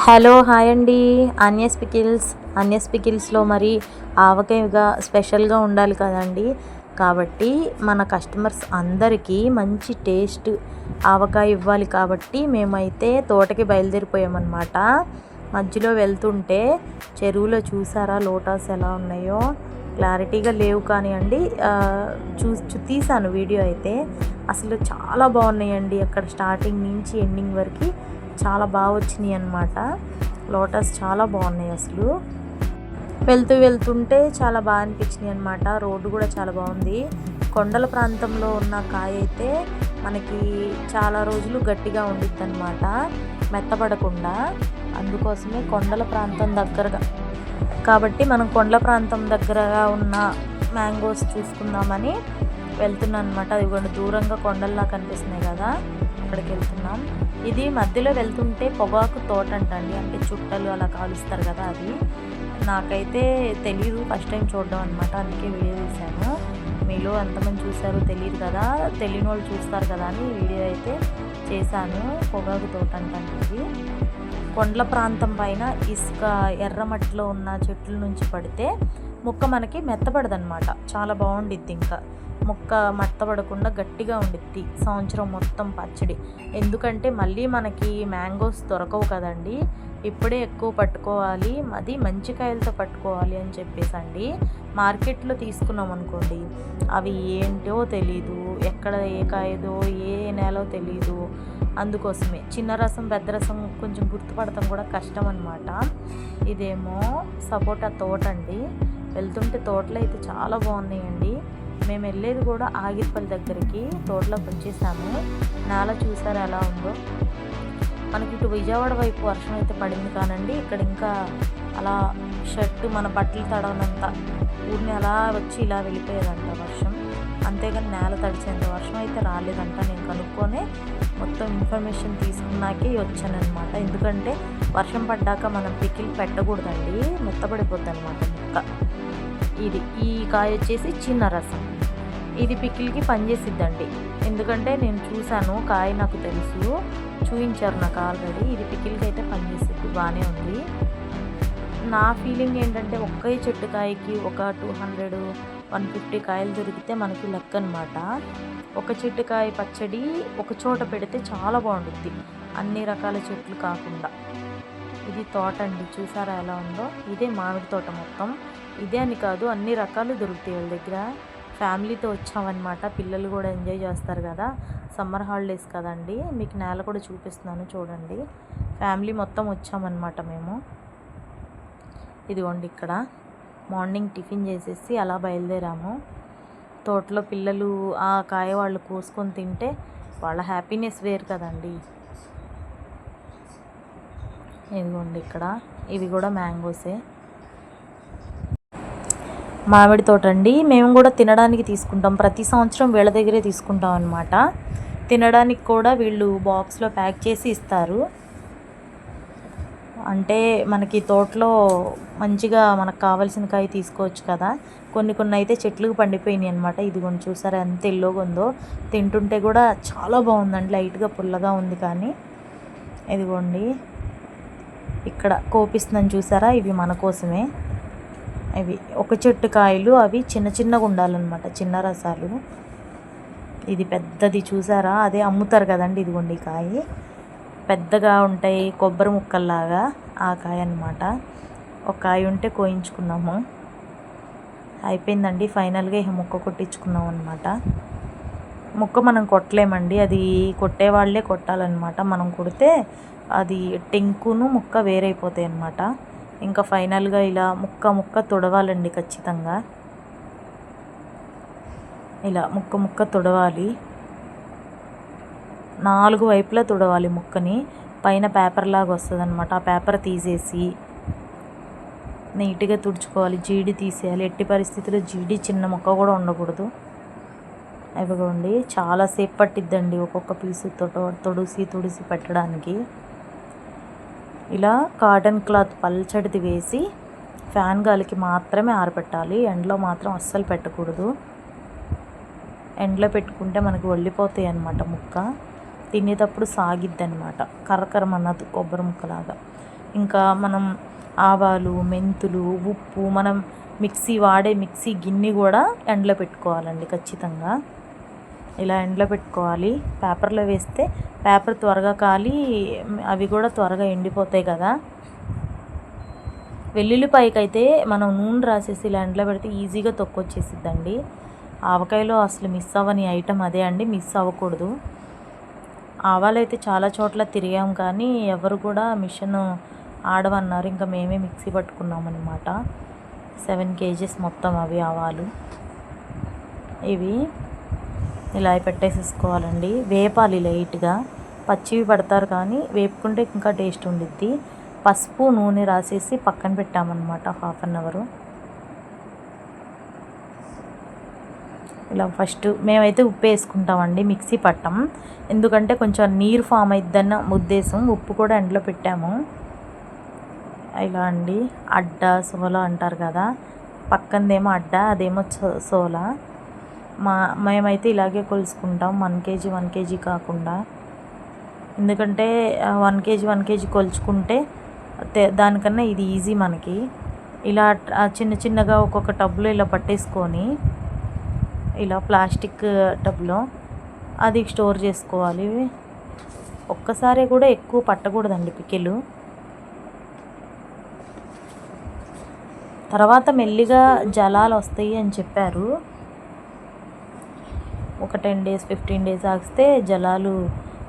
Hello hi అండి. అన్యస్ పికిల్స్లో మరి ఆవకాయగా స్పెషల్గా ఉండాలి కదండి. కాబట్టి మన కస్టమర్స్ అందరికీ మంచి టేస్ట్ ఆవకాయ ఇవ్వాలి కాబట్టి మేమైతే తోటకి బయలుదేరిపోయామన్నమాట. మధ్యలో వెళ్తుంటే చెరువులో చూసారా లోటాస్ ఎలా ఉన్నాయో, క్లారిటీగా లేవు కానివ్వండి, తీసాను వీడియో అయితే. అసలు చాలా బాగున్నాయండి. అక్కడ స్టార్టింగ్ నుంచి ఎండింగ్ వరకు చాలా బాగా వచ్చినాయి అన్నమాట. లోటస్ చాలా బాగున్నాయి. అసలు వెళ్తుంటే చాలా బాగా అనిపించినాయి అన్నమాట. రోడ్డు కూడా చాలా బాగుంది. కొండల ప్రాంతంలో ఉన్న కాయ అయితే మనకి చాలా రోజులు గట్టిగా ఉండిద్ది అన్నమాట, మెత్తపడకుండా. అందుకోసమే కొండల ప్రాంతం దగ్గరగా కాబట్టి మనం కొండల ప్రాంతం దగ్గరగా ఉన్న మ్యాంగోస్ చూసుకుందామని వెళ్తున్నాం అనమాట. అది దూరంగా కొండల్లా కనిపిస్తున్నాయి కదా, అక్కడికి వెళ్తున్నాం. ఇది మధ్యలో వెళ్తుంటే పొగాకు తోట అంటండి, అంటే చుట్టలు అలా కాలుస్తారు కదా. అది నాకైతే తెలియదు, ఫస్ట్ టైం చూడడం అనమాట. అందుకే వీడియో తీశాను. మీలో ఎంతమంది చూసారో తెలియదు కదా, తెలియని వాళ్ళు చూస్తారు కదా అని వీడియో అయితే చేశాను. పొగాకు తోట అంటండి ఇది. కొండల ప్రాంతం పైన ఇసుక ఎర్రమట్టిలో ఉన్న చెట్ల నుంచి పడితే ముక్క మనకి మెత్తపడదనమాట. చాలా బాగుండిద్ది. ఇంకా ముక్క మెత్తపడకుండా గట్టిగా ఉండిద్ది సంవత్సరం మొత్తం పచ్చడి. ఎందుకంటే మళ్ళీ మనకి మ్యాంగోస్ దొరకవు కదండి, ఇప్పుడే ఎక్కువ పట్టుకోవాలి, అది మంచి కాయలతో పట్టుకోవాలి అని చెప్పేసండి. మార్కెట్లో తీసుకున్నాం అనుకోండి, అవి ఏంటో తెలీదు, ఎక్కడ ఏ కాయదో ఏ నెలో తెలీదు. అందుకోసమే చిన్న రసం పెద్ద రసం కొంచెం గుర్తుపడటం కూడా కష్టం అనమాట. ఇదేమో సపోటా తోట అండి. వెళ్తుంటే తోటలు అయితే చాలా బాగున్నాయండి. మేము వెళ్ళేది కూడా ఆగిరిపల్లి దగ్గరికి. తోటలోకి వచ్చేసాము. నేల చూసారా ఎలా ఉందో. మనకి ఇటు విజయవాడ వైపు వర్షం అయితే పడింది కానండి, ఇక్కడ ఇంకా అలా షర్టు మన బట్టలు తడవనంత ఊరిని అలా వచ్చి ఇలా వెళ్ళిపోయేదంట వర్షం. అంతేగాని నేల తడిచేంత వర్షం అయితే రాలేదంట. నేను కనుక్కొని మొత్తం ఇన్ఫర్మేషన్ తీసుకున్నాకే వచ్చానమాట. ఎందుకంటే వర్షం పడ్డాక మనం పికిల్ పెట్టకూడదండి, మెత్తపడిపోద్ది అనమాట ముక్క. ఈ కాయ వచ్చేసి చిన్న రసం. ఇది పికిల్కి పనిచేసిద్దండి. ఎందుకంటే నేను చూశాను, కాయ నాకు తెలుసు, చూపించారు నాకు ఆల్రెడీ. ఇది పికిల్కి అయితే పనిచేసిద్ది, బాగానే ఉంది. నా ఫీలింగ్ ఏంటంటే ఒకే చెట్టు కాయకి ఒక 200-150 కాయలు దొరికితే మనకి లెక్క అనమాట. ఒక చెట్టు కాయ పచ్చడి ఒక చోట పెడితే చాలా బాగుంటుంది, అన్ని రకాల చెట్లు కాకుండా. ఇది తోట అండి, చూసారా ఎలా ఉందో. ఇదే మామిడి తోట మొత్తం. ఇదే అని కాదు, అన్ని రకాలు దొరుకుతాయి వాళ్ళ దగ్గర. ఫ్యామిలీతో వచ్చామన్నమాట. పిల్లలు కూడా ఎంజాయ్ చేస్తారు కదా, సమ్మర్ హాలిడేస్ కదండి. మీకు నేల కూడా చూపిస్తున్నాను చూడండి. ఫ్యామిలీ మొత్తం వచ్చామన్నమాట మేము. ఇదిగోండి ఇక్కడ మార్నింగ్ టిఫిన్ చేసేసి అలా బయలుదేరాము. తోటలో పిల్లలు ఆ కాయ వాళ్ళు కోసుకొని తింటే వాళ్ళ హ్యాపీనెస్ వేరు కదండి. ఇదిగోండి ఇక్కడ ఇవి కూడా మ్యాంగోసే, మామిడి తోట అండి. మేము కూడా తినడానికి తీసుకుంటాం, ప్రతి సంవత్సరం వీళ్ళ దగ్గరే తీసుకుంటాం అనమాట. తినడానికి కూడా వీళ్ళు బాక్స్లో ప్యాక్ చేసి ఇస్తారు. అంటే మనకి తోటలో మంచిగా మనకు కావాల్సిన కాయ తీసుకోవచ్చు కదా. కొన్ని అయితే చెట్లకు పండిపోయినాయి అనమాట. ఇదిగోండి చూసారా ఎంత ఎల్లోగా ఉందో. తింటుంటే కూడా చాలా బాగుందండి, లైట్గా పుల్లగా ఉంది కానీ. ఇదిగోండి ఇక్కడ కోపిస్తుందని చూసారా, ఇవి మన కోసమే. ఇవి ఒక చెట్టు కాయలు, అవి చిన్నగా ఉండాలన్నమాట, చిన్న రసాలు. ఇది పెద్దది చూసారా, అదే అమ్ముతారు కదండి. ఇదిగోండి ఈ కాయ పెద్దగా ఉంటాయి, కొబ్బరి ముక్కల్లాగా, ఆ కాయ అన్నమాట. ఒక కాయ ఉంటే కోయించుకున్నాము, అయిపోయిందండి. ఫైనల్గా ఈ ముక్క కొట్టించుకున్నాం అనమాట. ముక్క మనం కొట్టలేమండి, అది కొట్టే వాళ్ళే కొట్టాలన్నమాట. మనం కొడితే అది టెంకును ముక్క వేరైపోతాయి అన్నమాట. ఇంకా ఫైనల్గా ఇలా ముక్క తుడవాలండి ఖచ్చితంగా. ఇలా ముక్క తుడవాలి, 4 వైపులా తుడవాలి ముక్కని. పైన పేపర్ లాగా వస్తుంది అనమాట, ఆ పేపర్ తీసేసి నీట్గా తుడుచుకోవాలి. జీడి తీసేయాలి, ఎట్టి పరిస్థితుల్లో జీడి చిన్న ముక్క కూడా ఉండకూడదు. ఇవ్వండి చాలాసేపు పట్టిద్దండి ఒక్కొక్క పీసు తుడిసి పెట్టడానికి. ఇలా కాటన్ క్లాత్ పల్చడిది వేసి ఫ్యాన్ గాలికి మాత్రమే ఆరబెట్టాలి, ఎండలో మాత్రం అస్సలు పెట్టకూడదు. ఎండలో పెట్టుకుంటే మనకి ఒళ్ళిపోతాయి అన్నమాట ముక్క. తినేటప్పుడు సాగిద్ది అనమాట, కరకరమన్నది కొబ్బరి ముక్కలాగా. ఇంకా మనం ఆవాలు, మెంతులు, ఉప్పు, మనం వాడే మిక్సీ గిన్నె కూడా ఎండలో పెట్టుకోవాలండి ఖచ్చితంగా. ఇలా ఎండలో పెట్టుకోవాలి. పేపర్లో వేస్తే పేపర్ త్వరగా కాలి అవి కూడా త్వరగా ఎండిపోతాయి కదా. వెల్లుల్లిపాయకి అయితే మనం నూనె రాసేసి ఇలా ఎండలో పెడితే ఈజీగా తొక్కొచ్చేసిద్దండి. ఆవకాయలో అసలు మిస్ అవ్వని ఐటమ్ అదే అండి, మిస్ అవ్వకూడదు. ఆవాలు అయితే చాలా చోట్ల తిరిగాం కానీ ఎవరు కూడా మిషన్ ఆడవన్నారు. ఇంకా మేమే మిక్సీ పట్టుకున్నాం అనమాట. 7 kgs మొత్తం అవి ఆవాలు. ఇవి ఇలా పెట్టేసేసుకోవాలండి. వేపాలి లైట్గా, పచ్చివి పడతారు కానీ వేపుకుంటే ఇంకా టేస్ట్ ఉండిద్ది. పసుపు, నూనె రాసేసి పక్కన పెట్టామన్నమాట 1/2 అవర్. ఇలా ఫస్ట్ మేమైతే ఉప్పు వేసుకుంటామండి, మిక్సీ పట్టం. ఎందుకంటే కొంచెం నీరు ఫామ్ అయిద్దన్న ఉద్దేశం. ఉప్పు కూడా ఎండలో పెట్టాము. ఇలా అండి, అడ్డ సోల అంటారు కదా, పక్కనదేమో అడ్డ, అదేమో సోల. మేమైతే ఇలాగే కొలుసుకుంటాం, 1 kg కాకుండా. ఎందుకంటే 1 kg కొలుచుకుంటే దానికన్నా ఇది ఈజీ మనకి. ఇలా చిన్న చిన్నగా ఒక్కొక్క టబ్లో ఇలా పట్టేసుకొని, ఇలా ప్లాస్టిక్ టబ్లో అది స్టోర్ చేసుకోవాలి. ఒక్కసారి కూడా ఎక్కువ పట్టకూడదండి పికిలు. తర్వాత మెల్లిగా జలాలు వస్తాయి అని చెప్పారు. ఒక 10 days 15 days ఆగిస్తే జలాలు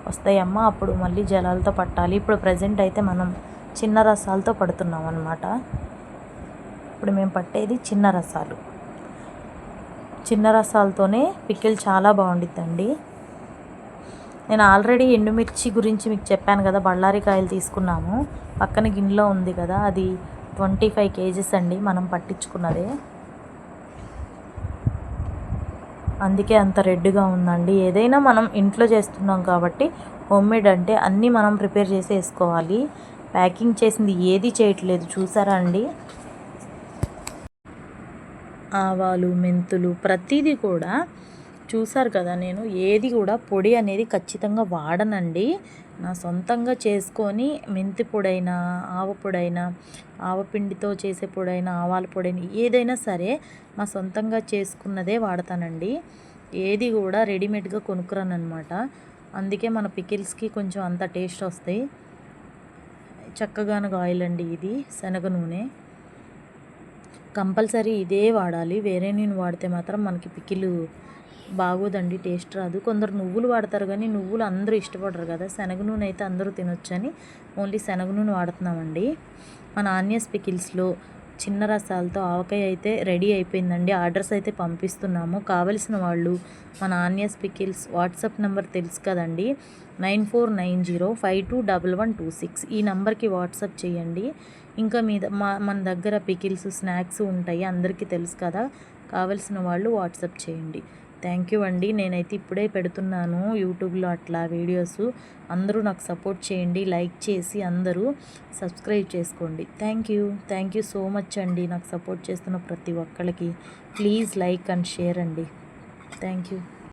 వస్తాయమ్మా, అప్పుడు మళ్ళీ జలాలతో పట్టాలి. ఇప్పుడు ప్రజెంట్ అయితే మనం చిన్న రసాలతో పడుతున్నాం అన్నమాట. ఇప్పుడు మేము పట్టేది చిన్న రసాలు. చిన్న రసాలతోనే పికిల్ చాలా బాగుండిద్దండి. నేను ఆల్రెడీ ఎండుమిర్చి గురించి మీకు చెప్పాను కదా, బళ్ళారి కాయలు తీసుకున్నాము. పక్కన గిన్నెలో ఉంది కదా, అది 25 kgs అండి మనం పట్టించుకున్నదే. అందుకే అంత రెడ్గా ఉందండి. ఏదైనా మనం ఇంట్లో చేస్తున్నాం కాబట్టి హోమ్మేడ్ అంటే అన్నీ మనం ప్రిపేర్ చేసి వేసుకోవాలి. ప్యాకింగ్ చేసింది ఏది చేయట్లేదు, చూసారా అండి. ఆవాలు, మెంతులు ప్రతిదీ కూడా చూసారు కదా. నేను ఏది కూడా పొడి అనేది ఖచ్చితంగా వాడనండి. నా సొంతంగా చేసుకొని మెంతి పొడైనా, ఆవ పొడైనా, ఆవపిండితో చేసే పొడైనా, ఆవాల పొడైనా ఏదైనా సరే మా సొంతంగా చేసుకున్నదే వాడతానండి. ఏది కూడా రెడీమేడ్గా కొనుక్కురాను అనమాట. అందుకే మన పికిల్స్కి కొంచెం అంత టేస్ట్ వస్తాయి. చక్కగానగ ఆయిల్ అండి ఇది, శనగ నూనె. కంపల్సరీ ఇదే వాడాలి. వేరే నూనె వాడితే మాత్రం మనకి పికిలు బాగోదండి, టేస్ట్ రాదు. కొందరు నువ్వులు వాడతారు కానీ నువ్వులు అందరూ ఇష్టపడరు కదా. శనగ నూనె అయితే అందరూ తినొచ్చని ఓన్లీ శనగ నూనె వాడుతున్నామండి. మన ఆనియన్స్ పికిల్స్లో చిన్న రసాలతో ఆవకాయ అయితే రెడీ అయిపోయిందండి. ఆర్డర్స్ అయితే పంపిస్తున్నాము. కావలసిన వాళ్ళు మన ఆనియన్స్ పికిల్స్ వాట్సాప్ నెంబర్ తెలుసు కదండి, 9490521126. ఈ నెంబర్కి వాట్సాప్ చేయండి. ఇంకా మన దగ్గర పికిల్స్, స్నాక్స్ ఉంటాయి, అందరికీ తెలుసు కదా. కావలసిన వాళ్ళు వాట్సాప్ చేయండి. థ్యాంక్ యూ అండి. నేనైతే ఇప్పుడే పెడుతున్నాను యూట్యూబ్లో అట్లా వీడియోస్. అందరూ నాకు సపోర్ట్ చేయండి, లైక్ చేసి అందరూ సబ్స్క్రైబ్ చేసుకోండి. థ్యాంక్ యూ సో మచ్ అండి. నాకు సపోర్ట్ చేస్తున్న ప్రతి ఒక్కరికి ప్లీజ్ లైక్ అండ్ షేర్ అండి. Thank you.